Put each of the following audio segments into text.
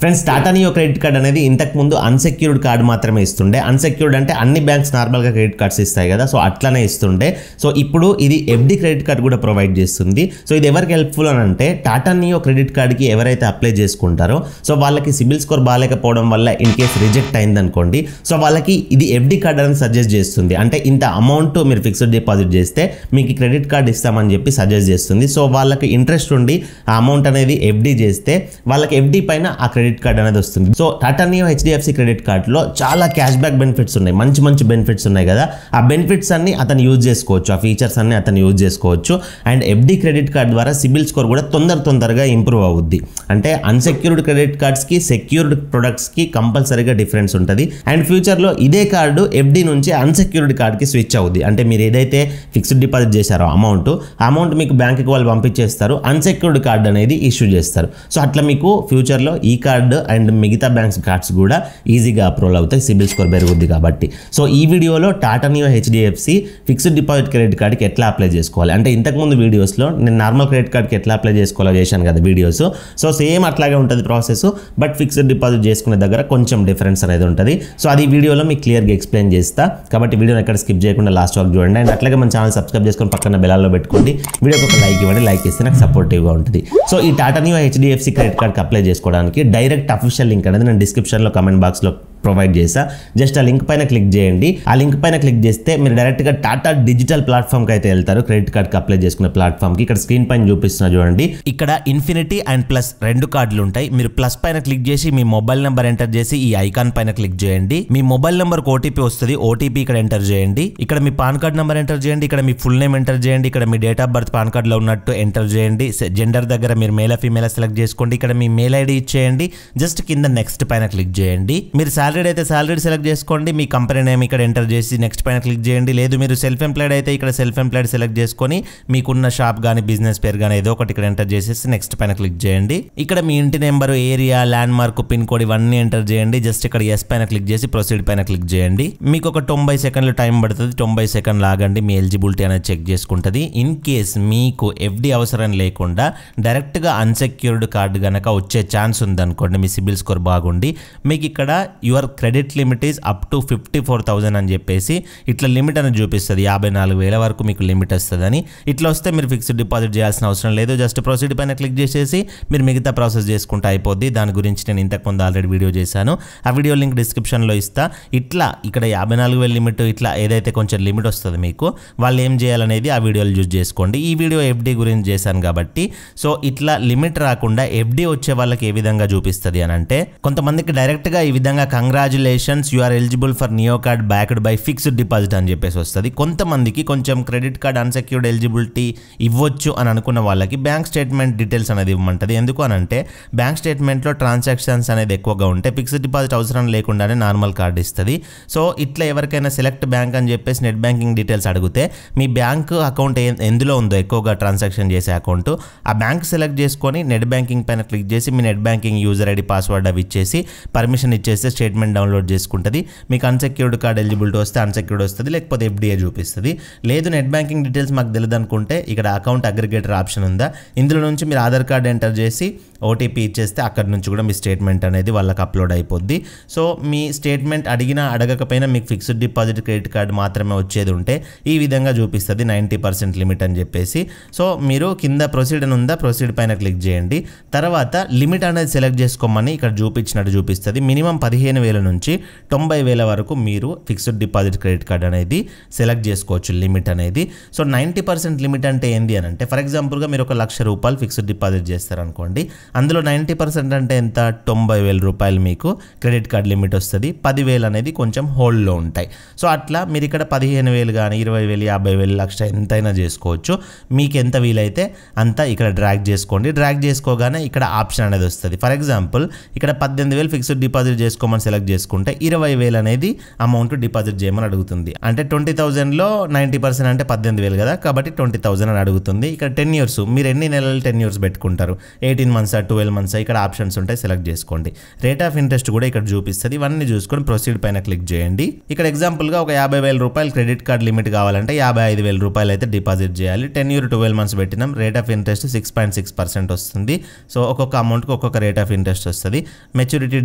Friends, Tata neo credit card అనేది ఇంతకు ముందు అన్సెక్యూర్డ్ కార్డ్ మాత్రమే ఇస్తుండే. అన్సెక్యూర్డ్ అంటే అన్ని బ్యాంక్స్ నార్మల్గా క్రెడిట్ కార్డ్స్ ఇస్తాయి కదా, సో అట్లానే ఇస్తుండే. సో ఇప్పుడు ఇది ఎఫ్డి క్రెడిట్ కార్డ్ కూడా ప్రొవైడ్ చేస్తుంది. సో ఇది ఎవరికి హెల్ప్ఫుల్ అని అంటే, టాటా నియో క్రెడిట్ కార్డ్కి ఎవరైతే అప్లై చేసుకుంటారో సో వాళ్ళకి సిబిల్ స్కోర్ బాగాలేకపోవడం వల్ల ఇన్ కేస్ రిజెక్ట్ అయింది అనుకోండి, సో వాళ్ళకి ఇది ఎఫ్డి కార్డ్ అని సజెస్ట్ చేస్తుంది. అంటే ఇంత అమౌంట్ మీరు ఫిక్స్డ్ డిపాజిట్ చేస్తే మీకు క్రెడిట్ కార్డ్ ఇస్తామని చెప్పి సజెస్ట్ చేస్తుంది. సో వాళ్ళకి ఇంట్రెస్ట్ ఉండి ఆ అమౌంట్ అనేది ఎఫ్డి చేస్తే వాళ్ళకి ఎఫ్డి పైన ఆ క్రెడిట్ కార్డ్ అనేది వస్తుంది. So Tata neo HDFC credit కార్డ్లో చాలా క్యాష్ బ్యాక్ బెనిఫిట్స్ ఉన్నాయి, మంచి మంచి బెనిఫిట్స్ ఉన్నాయి కదా. ఆ బెనిఫిట్స్ అన్ని అతను యూజ్ చేసుకోవచ్చు, ఆ ఫీచర్స్ అన్ని అతను యూజ్ చేసుకోవచ్చు. అండ్ ఎఫ్డి క్రెడిట్ కార్డ్ ద్వారా సిబిల్ స్కోర్ కూడా తొందరగా ఇంప్రూవ్ అవుద్ది. అంటే అన్సెక్యూర్డ్ క్రెడిట్ కార్డ్స్కి సెక్యూర్డ్ ప్రొడక్ట్స్కి కంపల్సరీగా డిఫరెన్స్ ఉంటుంది. అండ్ ఫ్యూచర్లో ఇదే కార్డు ఎఫ్డి నుంచి అన్సెక్యూర్డ్ కార్డ్కి స్విచ్ అవుద్ది. అంటే మీరు ఏదైతే ఫిక్స్డ్ డిపాజిట్ చేశారో అమౌంట్ మీకు బ్యాంక్కి వాళ్ళు పంపించేస్తారు, అన్సెక్యూర్డ్ కార్డ్ అనేది ఇష్యూ చేస్తారు. సో అట్లా మీకు ఫ్యూచర్లో ఈ కార్డు అండ్ మిగతా బ్యాంక్స్ కార్డ్స్ కూడా ఈజీగా అప్రూవల్ అవుతాయి, సిబిల్ స్కోర్ పెరుగుద్ది కాబట్టి. సో ఈ వీడియోలో Tata neo HDFC fixed deposit credit కార్డ్కి ఎట్లా అప్లై చేసుకోవాలి అంటే, ఇంతకుముందు వీడియోస్లో నేను నార్మల్ క్రెడిట్ కార్డ్కి ఎట్లా అప్లై చేసుకోవాలో చేశాను కదా వీడియోస్. సో సేమ్ అట్లాగే ఉంటుంది ప్రాసెస్, బట్ ఫిక్స్డ్ డిపాజిట్ చేసుకునే దగ్గర కొంచెం డిఫరెన్స్ అనేది ఉంటుంది. సో అది వీడియోలో మీకు క్లియర్గా ఎక్స్ప్లెయిన్ చేస్తా కాబట్టి వీడియోని ఎక్కడ స్కిప్ చేయకుండా లాస్ట్ వరకు చూడండి. అండ్ అట్లాగే మన ఛానల్ సబ్స్క్రైబ్ చేసుకొని పక్కన బెల్లలో పెట్టుకోండి. వీడియోకి ఒక లైక్ ఇవ్వండి, లైక్ ఇస్తే నాకు సపోర్టివ్గా ఉంటుంది. సో ఈ టాటా నియో హెచ్డిఎఫ్సి క్రెడిట్ కార్డ్కి అప్లై చేసుకోవడానికి డైరెక్ట్ అఫీషియల్ లింక్ అనేది నేను డిస్క్రిప్షన్లో కామెంట్ బాక్స్లో ప్రొవైడ్ చేసా. జస్ట్ ఆ లింక్ పైన క్లిక్ చేయండి. ఆ లింక్ పైన క్లిక్ చేస్తే మీరు డైరెక్ట్గా టాటా డిజిటల్ ప్లాట్ఫామ్కి అయితే వెళ్తారు, క్రెడిట్ కార్డ్కి అప్లై చేసుకునే ప్లాట్ఫామ్కి. ఇక్కడ స్క్రీన్ పైన చూపిస్తున్నా చూడండి, ఇక్కడ ఇన్ఫినిటీ అండ్ ప్లస్ రెండు కార్డులు ఉంటాయి. మీరు ప్లస్ పైన క్లిక్ చేసి మీ మొబైల్ నెంబర్ ఎంటర్ చేసి ఈ ఐకాన్ పైన క్లిక్ చేయండి. మీ మొబైల్ నెంబర్ ఓటీపీ వస్తుంది, ఓటీపీ ఇక్కడ ఎంటర్ చేయండి. ఇక్కడ మీ పాన్ కార్డ్ నెంబర్ ఎంటర్ చేయండి, ఇక్కడ మీ ఫుల్ నేమ్ ఎంటర్ చేయండి, ఇక్కడ మీ డేట్ ఆఫ్ బర్త్ పాన్ కార్డ్లో ఉన్నట్టు ఎంటర్ చేయండి. జెండర్ దగ్గర మీరు మేలా ఫీమేలా సెలెక్ట్ చేసుకోండి. ఇక్కడ మీ మెయిల్ ఐడి ఇచ్చేయండి. జస్ట్ కింద నెక్స్ట్ పైన క్లిక్ చేయండి. మీరు సాలరీ అయితే సాలరీ సెలెక్ట్ చేసుకోండి, మీ కంపెనీ నేమ్ ఇక్కడ ఎంటర్ చేసి నెక్స్ట్ పైన క్లిక్ చేయండి. లేదు మీరు సెల్ఫ్ ఎంప్లాయిడ్ అయితే ఇక్కడ సెల్ఫ్ ఎంప్లాయిడ్ సెలెక్ట్ చేసుకొని మీకున్న షాప్ కానీ బిజినెస్ పేరు కానీ ఏదో ఒకటి ఇక్కడ ఎంటర్ చేసేసి నెక్స్ట్ పైన క్లిక్ చేయండి. ఇక్కడ మీ ఇంటి number, area, land mark, pin code ఇవన్నీ ఎంటర్ చేయండి. జస్ట్ ఇక్కడ ఎస్ పైన క్లిక్ చేసి ప్రొసీడ్ పైన క్లిక్ చేయండి. మీకు ఒక 90 సెకండ్లు టైం పడుతుంది, 90 సెకండ్లు ఆగండి, మీ ఎలిజిబిలిటీ అనేది చెక్ చేసుకుంటుంది. ఇన్ కేస్ మీకు ఎఫ్డి అవసరం లేకుండా డైరెక్ట్గా అన్సెక్యూర్డ్ కార్డు కనుక వచ్చే ఛాన్స్ ఉందనుకోండి, మీ సిబిల్ స్కోర్ బాగుండి, మీకు ఇక్కడ your credit limit is up to 54,000 అని చెప్పేసి ఇట్లా లిమిట్ అనేది చూపిస్తుంది. 54,000 వరకు మీకు లిమిట్ వస్తుందని. ఇట్లా వస్తే మీరు ఫిక్స్డ్ డిపాజిట్ చేయాల్సిన అవసరం లేదు. జస్ట్ ప్రొసీడ్ పైన క్లిక్ చేసేసి మీరు మిగతా ప్రాసెస్ చేసుకుంటే అయిపోద్ది. దాని గురించి నేను ఇంతకుముందు ఆల్రెడీ వీడియో చేశాను, ఆ వీడియో లింక్ డిస్క్రిప్షన్లో ఇస్తా. ఇట్లా ఇక్కడ 54,000 లిమిట్ ఇట్లా ఏదైతే కొంచెం లిమిట్ వస్తుంది మీకు, వాళ్ళు ఏం చేయాలనేది ఆ వీడియోలు యూజ్ చేసుకోండి. ఈ వీడియో ఎఫ్డి గురించి చేశాను కాబట్టి. సో ఇట్లా లిమిట్ రాకుండా ఎఫ్డి వచ్చే వాళ్ళకి ఏ విధంగా చూపిస్తుంది అని అంటే, కొంతమందికి డైరెక్ట్గా ఈ విధంగా congratulations you are eligible for Neo card backed by fixed deposit అని చెప్పేసి వస్తుంది. కొంతమందికి కొంచెం క్రెడిట్ కార్డ్ అన్సెక్యూర్డ్ ఎలిజిబిలిటీ ఇవ్వచ్చు అని అనుకున్న వాళ్ళకి బ్యాంక్ స్టేట్మెంట్ డీటెయిల్స్ అనేది ఇవ్వమంటుంది. ఎందుకు అని అంటే, బ్యాంక్ స్టేట్మెంట్లో ట్రాన్సాక్షన్స్ అనేది ఎక్కువగా ఉంటే ఫిక్స్డ్ డిపాజిట్ అవసరం లేకుండానే నార్మల్ కార్డు ఇస్తుంది. సో ఇట్లా ఎవరికైనా సెలెక్ట్ బ్యాంక్ అని చెప్పేసి నెట్ బ్యాంకింగ్ డీటెయిల్స్ అడిగితే మీ బ్యాంక్ అకౌంట్ ఎందులో ఉందో ఎక్కువగా ట్రాన్సాక్షన్ చేసే అకౌంట్, ఆ బ్యాంక్ సెలెక్ట్ చేసుకొని నెట్ బ్యాంకింగ్ పైన క్లిక్ చేసి మీ net banking user ID password అవి ఇచ్చేసి పర్మిషన్ ఇచ్చేస్తే స్టేట్మెంట్ డౌన్లోడ్ చేసుకుంటుంది. మీకు అన్సెక్యూర్డ్ కార్డ్ ఎలిజిబిలిటీ వస్తే అన్సెక్యూర్డ్ వస్తుంది, లేకపోతే ఎఫ్డిఏ చూపిస్తుంది. లేదు నెట్ బ్యాంకింగ్ డీటెయిల్స్ మాకు తెలియదు అనుకుంటే ఇక్కడ అకౌంట్ అగ్రిగేటర్ ఆప్షన్ ఉందా, ఇందులో నుంచి మీరు ఆధార్ కార్డ్ ఎంటర్ చేసి ఓటీపీ ఇచ్చేస్తే అక్కడ నుంచి కూడా మీ స్టేట్మెంట్ అనేది వాళ్ళకి అప్లోడ్ అయిపోద్ది. సో మీ స్టేట్మెంట్ అడిగినా అడగకపోయినా మీకు ఫిక్స్డ్ డిపాజిట్ క్రెడిట్ కార్డ్ మాత్రమే వచ్చేది ఉంటే ఈ విధంగా చూపిస్తుంది 90% లిమిట్ అని చెప్పేసి. సో మీరు కింద ప్రొసీడ్ అని ఉందా, ప్రొసీడ్ పైన క్లిక్ చేయండి. తర్వాత లిమిట్ అనేది సెలెక్ట్ చేసుకోమని ఇక్కడ చూపించినట్టు చూపిస్తుంది. మినిమం 15,000 నుంచి 90,000 వరకు మీరు ఫిక్స్డ్ డిపాజిట్ క్రెడిట్ కార్డ్ అనేది సెలెక్ట్ చేసుకోవచ్చు లిమిట్ అనేది. సో 90% లిమిట్ అంటే ఏంటి అని అంటే, ఫర్ ఎగ్జాంపుల్గా మీరు 1,00,000 రూపాయలు ఫిక్స్డ్ డిపాజిట్ చేస్తారనుకోండి, అందులో 90% అంటే ఎంత, 90,000 రూపాయలు మీకు క్రెడిట్ కార్డ్ లిమిట్ వస్తుంది. 10,000 అనేది కొంచెం హోల్డ్లో ఉంటాయి. సో అట్లా మీరు ఇక్కడ 15,000 కానీ 20,000, 50,000, లక్ష ఎంతైనా చేసుకోవచ్చు. మీకు ఎంత వీలైతే అంత ఇక్కడ డ్రాగ్ చేసుకోండి. డ్రాగ్ చేసుకోగానే ఇక్కడ ఆప్షన్ అనేది వస్తుంది. ఫర్ ఎగ్జాంపుల్ ఇక్కడ 18,000 ఫిక్స్డ్ డిపాజిట్ చేసుకోమని సెలెక్ట్ సెలెక్ట్ చేసుకుంటే 20,000 అనేది అమౌంట్ డిపాజిట్ చేయమని అడుగుతుంది. అంటే 20,000లో 90% అంటే 18,000 కదా, కాబట్టి 20,000 అని అడుగుతుంది. ఇక్కడ 10 years మీరు ఎన్ని నెలలు 10 years పెట్టుకుంటారు, 18 months 12 months ఇక్కడ ఆప్షన్స్ ఉంటాయి, సెలెక్ట్ చేసుకోండి. రేట్ ఆఫ్ ఇంట్రెస్ట్ కూడా ఇక్కడ చూపిస్తుంది. ఇవన్నీ చూసుకొని ప్రొసీడ్ పైన క్లిక్ చేయండి. ఇక్కడ ఎగ్జాంపుల్గా ఒక 50,000 రూపాయలు క్రెడిట్ కార్డ్ లిమిట్ కావాలంటే 55,000 రూపాయలు అయితే డిపాజిట్ చేయాలి. 10 year 12 months పెట్టినాం. రేట్ ఆఫ్ ఇంట్రెస్ట్ 6.6% వస్తుంది. సో ఒక్కొక్క అమౌంట్కి ఒక్కొక్క రేట్ ఆఫ్ ఇంట్రెస్ట్ వస్తుంది. మెచ్యూరిటీ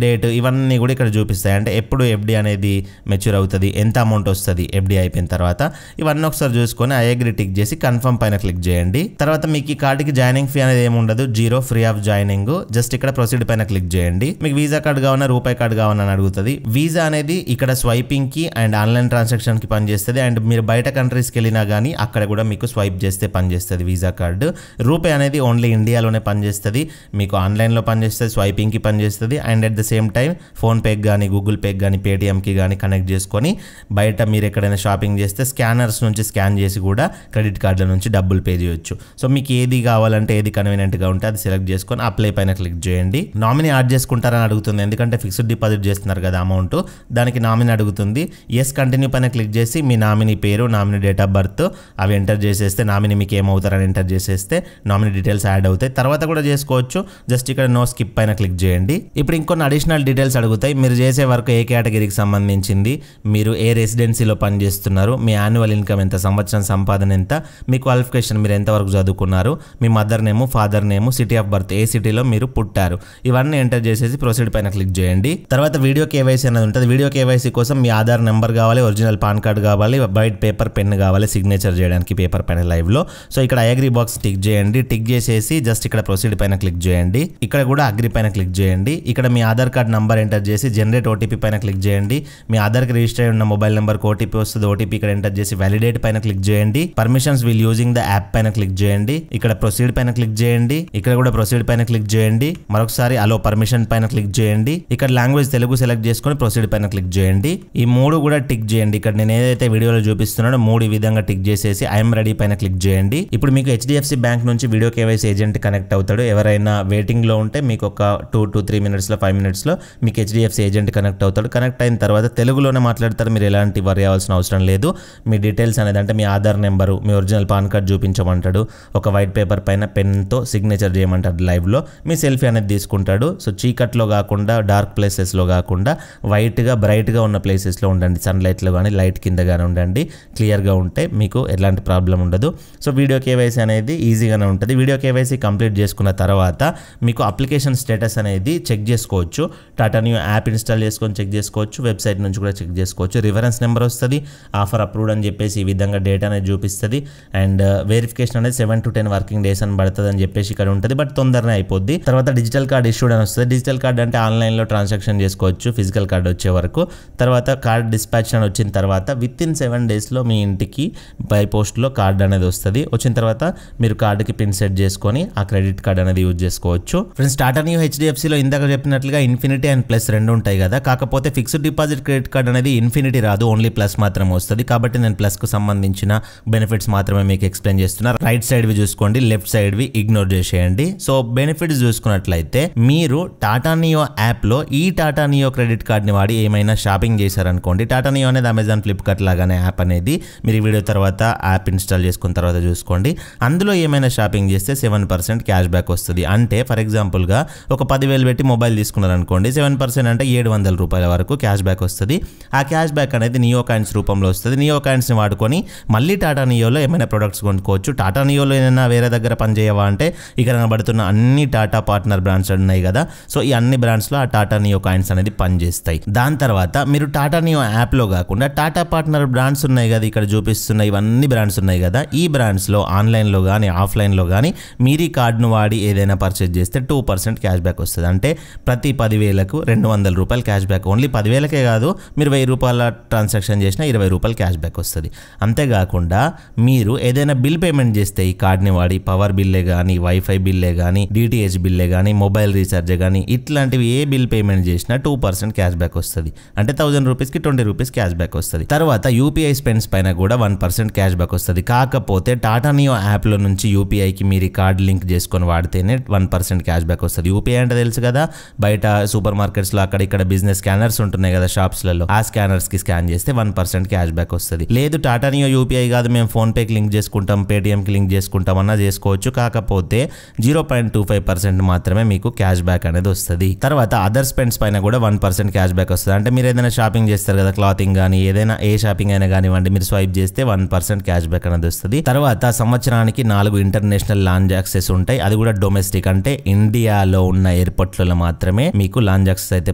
డేట్ ఇవన్నీ కూడా ఇక్కడ చూపిస్తాయి. అంటే ఎప్పుడు ఎఫ్డి అనేది మెచ్యూర్ అవుతుంది, ఎంత అమౌంట్ వస్తుంది ఎఫ్డి అయిపోయిన తర్వాత, ఇవన్నీ ఒకసారి చూసుకొని ఐ అగ్రీ టిక్ చేసి కన్ఫర్మ్ పైన క్లిక్ చేయండి. తర్వాత మీకు ఈ కార్డుకి జాయినింగ్ ఫీ అనేది ఏమి ఉండదు, 0 ఫ్రీ ఆఫ్ జాయినింగ్. జస్ట్ ఇక్కడ ప్రొసీడ్ పైన క్లిక్ చేయండి. మీకు వీసా కార్డు కావాలన్నా రూపాయి కార్డు కావాలని అడుగుతుంది. వీసా అనేది ఇక్కడ స్వైపింగ్ కి అండ్ ఆన్లైన్ ట్రాన్సాక్షన్ కి పనిచేస్తుంది. అండ్ మీరు బయట కంట్రీస్కి వెళ్ళినా కానీ అక్కడ కూడా మీకు స్వైప్ చేస్తే పనిచేస్తుంది వీసా కార్డు. రూపాయి అనేది ఓన్లీ ఇండియాలోనే పనిచేస్తుంది, మీకు ఆన్లైన్లో పనిచేస్తుంది, స్వైపింగ్కి పనిచేస్తుంది. And at the same time ఫోన్పేకి కానీ గూగుల్ పేకి కానీ పేటిఎంకి కానీ కనెక్ట్ చేసుకొని బయట మీరు ఎక్కడైనా షాపింగ్ చేస్తే స్కానర్స్ నుంచి స్కాన్ చేసి కూడా క్రెడిట్ కార్డుల నుంచి డబ్బులు పే చేయొచ్చు. సో మీకు ఏది కావాలంటే ఏది కన్వీనియంట్గా ఉంటే అది సెలెక్ట్ చేసుకొని అప్లై పైన క్లిక్ చేయండి. నామినీ యాడ్ చేసుకుంటారని అడుగుతుంది, ఎందుకంటే ఫిక్స్డ్ డిపాజిట్ చేస్తున్నారు కదా అమౌంట్, దానికి నామినీ అడుగుతుంది. ఎస్ కంటిన్యూ పైన క్లిక్ చేసి మీ నామినీ పేరు, నామినీ డేట్ ఆఫ్ బర్త్ అవి ఎంటర్ చేసేస్తే నామినీ మీకు ఏమవుతారని ఎంటర్ చేసేస్తే నామినీ డీటెయిల్స్ యాడ్ అవుతాయి. తర్వాత కూడా చేసుకోవచ్చు. జస్ట్ ఇక్కడ నో స్కిప్ పైన క్లిక్ చేయండి. ఇప్పుడు ఇంకొన్ని అడిషనల్ డీటెయిల్స్ అడుగుతాయి. మీరు చేసే వర్క్ ఏ కేటగిరీకి సంబంధించింది, మీరు ఏ రెసిడెన్సీలో పనిచేస్తున్నారు, మీ యాన్యువల్ ఇన్కమ్ ఎంత, సంవత్సరం సంపాదన ఎంత, మీ క్వాలిఫికేషన్ మీరు ఎంతవరకు చదువుకున్నారు, మీ mother name, father name, city of birth ఏ సిటీలో మీరు పుట్టారు, ఇవన్నీ ఎంటర్ చేసేసి ప్రొసీడ్ పైన క్లిక్ చేయండి. తర్వాత వీడియో కేవైసీ అనేది ఉంటుంది. వీడియో కేవైసీ కోసం మీ ఆధార్ నెంబర్ కావాలి, ఒరిజినల్ పాన్ కార్డ్ కావాలి, వైట్ పేపర్ పెన్ కావాలి సిగ్నేచర్ చేయడానికి పేపర్ పైన లైవ్లో. సో ఇక్కడ ఐ అగ్రీ బాక్స్ టిక్ చేయండి. టిక్ చేసేసి జస్ట్ ఇక్కడ ప్రొసీడ్ పైన క్లిక్ చేయండి. ఇక్కడ కూడా అగ్రీ పైన క్లిక్ చేయండి. ఇక్కడ మీ ఆధార్ కార్డ్ నంబర్ ఎంటర్ చేసి జనరేట్ ఓటీపీ పైన క్లిక్ చేయండి. మీ ఆధార్కి రిజిస్టర్ అయి ఉన్న మొబైల్ నెంబర్కి ఓటీపీ వస్తుంది. ఓటీపీ ఇక్కడ ఎంటర్ చేసి వ్యాలిడేట్ పైన క్లిక్ చేయండి. Permissions will using the app పైన క్లిక్ చేయండి. ఇక్కడ ప్రొసీడ్ పైన క్లిక్ చేయండి. ఇక్కడ కూడా ప్రొసీడ్ పైన క్లిక్ చేయండి. మరొకసారి అలో పర్మిషన్ పైన క్లిక్ చేయండి. ఇక్కడ లాంగ్వేజ్ తెలుగు సెలెక్ట్ చేసుకొని ప్రొసీడ్ పైన క్లిక్ చేయండి. ఈ 3 కూడా టిక్ చేయండి. ఇక్కడ నేను ఏదైతే వీడియోలో చూపిస్తున్నానో 3 ఈ విధంగా టిక్ చేసేసి ఐఎమ్ రెడీ పైన క్లిక్ చేయండి. ఇప్పుడు మీకు హెచ్డిఎఫ్సి బ్యాంక్ నుంచి వీడియో కేవైసీ ఏజెంట్ కనెక్ట్ అవుతాడు. ఎవరైనా వెయిటింగ్ లో ఉంటే మీకు ఒక 2 to 3 minutes లో 5 minutes లో మీకు హెచ్డిఎఫ్సి ఏజెంట్ కనెక్ట్ అవుతాడు. కనెక్ట్ అయిన తర్వాత తెలుగులోనే మాట్లాడతారు. మీరు ఎలాంటి వరి అవ్వాల్సిన అవసరం లేదు. మీ డీటెయిల్స్ అనేది అంటే మీ ఆధార్ నెంబరు, మీ ఒరిజినల్ పాన్ కార్డ్ చూపించమంటాడు. ఒక వైట్ పేపర్ పైన పెన్తో సిగ్నేచర్ చేయమంటాడు లైవ్లో. మీ సెల్ఫీ అనేది తీసుకుంటాడు. సో చీకట్లో కాకుండా డార్క్ ప్లేసెస్లో కాకుండా వైట్గా బ్రైట్గా ఉన్న ప్లేసెస్లో ఉండండి. సన్లైట్లో కానీ లైట్ కింద కానీ ఉండండి. క్లియర్గా ఉంటే మీకు ఎలాంటి ప్రాబ్లం ఉండదు. సో వీడియో కేవైసీ అనేది ఈజీగానే ఉంటుంది. వీడియో కేవైసీ కంప్లీట్ చేసుకున్న తర్వాత మీకు అప్లికేషన్ స్టేటస్ అనేది చెక్ చేసుకోవచ్చు. టాటా న్యూ యాప్ ఇన్స్టాల్ చేసుకొని చెక్ చేసుకోవచ్చు. వెబ్సైట్ నుంచి కూడా చెక్ చేసుకోవచ్చు. రిఫరెన్స్ నెంబర్ వస్తుంది. ఆఫర్ అప్రూవ్డ్ అని చెప్పేసి ఈ విధంగా డేటా అనేది చూపిస్తుంది. అండ్ వెరిఫికేషన్ అనేది 7 to 10 వర్కింగ్ డేస్ అని పడుతుంది అని చెప్పేసి ఇక్కడ ఉంటుంది. బట్ తొందరనే అయిపోద్ది. తర్వాత డిజిటల్ కార్డ్ ఇష్యూడ్ అని వస్తుంది. డిజిటల్ కార్డ్ అంటే ఆన్లైన్లో ట్రాన్సాక్షన్ చేసుకోవచ్చు ఫిజికల్ కార్డ్ వచ్చే వరకు. తర్వాత కార్డ్ డిస్పాచ్ అని వచ్చిన తర్వాత విత్ ఇన్ 7 daysలో మీ ఇంటికి బై పోస్ట్లో కార్డ్ అనేది వస్తుంది. వచ్చిన తర్వాత మీరు కార్డుకి పిన్ సెట్ చేసుకొని ఆ క్రెడిట్ కార్డ్ అనేది యూజ్ చేసుకోవచ్చు. ఫ్రెండ్స్ టాటా న్యూ హెచ్డిఎఫ్సిలో ఇందాక చెప్పినట్లుగా ఇన్ఫినిటీ అండ్ ప్లస్ 2 ఉంటాయి కదా. కాకపోతే ఫిక్స్డ్ డిపాజిట్ క్రెడిట్ కార్డ్ అనేది ఇన్ఫినిటీ రాదు, ఓన్లీ ప్లస్ మాత్రమే వస్తుంది. కాబట్టి నేను ప్లస్కు సంబంధించిన బెనిఫిట్స్ మాత్రమే మీకు ఎక్స్ప్లెయిన్ చేస్తున్నా. రైట్ సైడ్వి చూసుకోండి, లెఫ్ట్ సైడ్వి ఇగ్నోర్ చేసేయండి. సో బెనిఫిట్స్ చూసుకున్నట్లయితే మీరు టాటా నియో యాప్లో ఈ టాటా నియో క్రెడిట్ కార్డ్ని వాడి ఏమైనా షాపింగ్ చేశారనుకోండి. టాటా నియో అనేది అమెజాన్, ఫ్లిప్కార్ట్ లాగానే యాప్ అనేది. మీరు ఈ వీడియో తర్వాత యాప్ ఇన్స్టాల్ చేసుకున్న తర్వాత చూసుకోండి. అందులో ఏమైనా షాపింగ్ చేస్తే 7% క్యాష్ బ్యాక్ వస్తుంది. అంటే ఫర్ ఎగ్జాంపుల్గా ఒక 10,000 పెట్టి మొబైల్ తీసుకున్నారనుకోండి, 7% అంటే 700 రూపాయల వరకు క్యాష్ బ్యాక్ వస్తుంది. ఆ క్యాష్ బ్యాక్ అనేది నియో కాయిన్స్ రూపంలో వస్తుంది. నియో కాయిన్స్ని వాడుకొని మళ్ళీ టాటా నియోలో ఏమైనా ప్రొడక్ట్స్ కొనుక్కోవచ్చు. టాటా నియోలో ఏమైనా వేరే దగ్గర పనిచేయవా అంటే ఇక్కడ కనబడుతున్న అన్ని టాటా పార్ట్నర్ బ్రాండ్స్ ఉన్నాయి కదా. సో ఈ అన్ని బ్రాండ్స్లో ఆ టాటా నియో కాయిన్స్ అనేది పనిచేస్తాయి. దాని తర్వాత మీరు టాటా నియో యాప్లో కాకుండా టాటా పార్ట్నర్ బ్రాండ్స్ ఉన్నాయి కదా, ఇక్కడ చూపిస్తున్న ఇవన్నీ బ్రాండ్స్ ఉన్నాయి కదా, ఈ బ్రాండ్స్లో ఆన్లైన్లో కానీ ఆఫ్లైన్లో కానీ మీరు ఈ కార్డును వాడి ఏదైనా పర్చేజ్ చేస్తే 2% క్యాష్ బ్యాక్ వస్తుంది. అంటే ప్రతి 10,000కు 200 రూపాయలు క్యాష్ బ్యాక్. ఓన్లీ 10,000కే కాదు, మీరు 1000 రూపాయల ట్రాన్సాక్షన్ చేసినా 20 రూపాయలు క్యాష్ బ్యాక్ వస్తుంది. అంతేకాకుండా మీరు ఏదైనా బిల్ పేమెంట్ చేస్తే ఈ కార్డ్ని వాడి పవర్ బిల్లే కానీ, వైఫై బిల్లే కానీ, డిటిహెచ్ బిల్లే కానీ, మొబైల్ రీఛార్జ్ కానీ ఇట్లాంటివి ఏ బిల్ పేమెంట్ చేసినా 2% క్యాష్ బ్యాక్ వస్తుంది. అంటే 1000 రూపీస్కి 20 రూపీస్ క్యాష్ బ్యాక్ వస్తుంది. తర్వాత యూపీఐ స్పెండ్స్ పైన కూడా 1% క్యాష్ బ్యాక్ వస్తుంది. కాకపోతే టాటా నియో యాప్లో నుంచి యూపీఐకి మీరు ఈ కార్డ్ లింక్ చేసుకొని వాడితేనే 1% క్యాష్ బ్యాక్ వస్తుంది. యూపీఐ అంటే తెలుసు కదా, బయట సూపర్ మార్కెట్స్లో అక్కడ ఇక్కడ ఇక్కడ బిజినెస్ స్కానర్స్ ఉంటున్నాయి కదా షాప్స్లలో, ఆ స్కానర్స్ కి స్కాన్ చేస్తే 1% క్యాష్ బ్యాక్ వస్తుంది. లేదు టాటా నియో యూపీఐ కాదు మేము ఫోన్ పేకి లింక్ చేసుకుంటాం, పేటిఎం కి లింక్ చేసుకుంటాం అన్నా చేసుకోవచ్చు. కాకపోతే 0.25% మాత్రమే మీకు క్యాష్ బ్యాక్ అనేది వస్తుంది. తర్వాత అదర్ స్పెండ్స్ పైన కూడా 1% క్యాష్ బ్యాక్ వస్తుంది. అంటే మీరు ఏదైనా షాపింగ్ చేస్తారు కదా, క్లాతింగ్ కానీ ఏదైనా ఏ షాపింగ్ అయినా కానివ్వండి, మీరు స్వైప్ చేస్తే 1% క్యాష్ బ్యాక్ అనేది వస్తుంది. తర్వాత సంవత్సరానికి 4 ఇంటర్నేషనల్ లాంచ్ యాక్సెస్ ఉంటాయి. అది కూడా డొమెస్టిక్ అంటే ఇండియాలో ఉన్న ఎయిర్పోర్ట్లలో మాత్రమే మీకు లాంచ్ యాక్సెస్ అయితే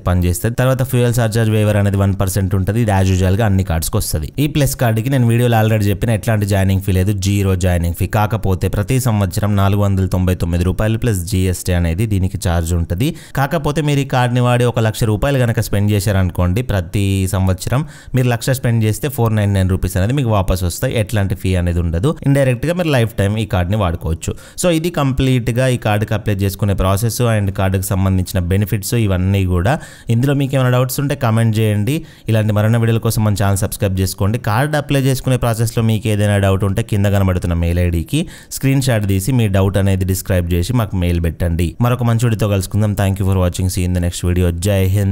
పనిచేస్తుంది. తర్వాత ఫ్యూయల్ సర్చార్జ్ వేవర్ అనేది 1% ఉంటుంది. ఇది యాజ్ యూజువల్ గా అన్ని కార్డ్స్ కి వస్తుంది. ఈ ప్లస్ కార్డ్ కి నేను వీడియోలో ఆల్రెడీ చెప్పిన ఎట్లాంటి జాయినింగ్ ఫీ లేదు, 0 జాయినింగ్ ఫీ. కాకపోతే ప్రతి సంవత్సరం 499 రూపాయలు ప్లస్ GST అనేది దీనికి ఛార్జ్ ఉంటుంది. కాకపోతే మీరు ఈ కార్డ్ ని వాడి 1 లక్ష రూపాయలు కనుక స్పెండ్ చేశారనుకోండి, ప్రతి సంవత్సరం మీరు 1 లక్ష స్పెండ్ చేస్తే 499 రూపీస్ అనేది మీకు వాపస్ వస్తాయి. ఎట్లాంటి ఫీ అనేది ఉండదు. ఇండైరెక్ట్ గా మీరు లైఫ్ టైం ఈ కార్డ్ ని వాడుకోవచ్చు. సో ఇది కంప్లీట్ గా ఈ కార్డుకి అప్లై చేసుకునే ప్రాసెస్ అండ్ కార్డుకి సంబంధించిన బెనిఫిట్స్ ఇవన్నీ కూడా. ఇందులో మీకు ఏమైనా డౌట్స్ ఉంటే కామెంట్ చేయండి. ఇలాంటి మరిన్ని వీడియోల కోసం మన ఛానల్ సబ్స్క్రైబ్ చేసుకోండి. కార్డ్ అప్లై చేసుకునే ప్రాసెస్లో మీకు ఏదైనా డౌట్ ఉంటే కింద కనబడుతున్న మెయిల్ ఐడికి స్క్రీన్ షాట్ తీసి మీ డౌట్ అనేది డిస్క్రైబ్ చేసి మాకు మెయిల్ పెట్టండి. మరొక మంచి వీడియోతో కలుసుకుందాం. Thank you for watching. See in the next video. Jai Hind.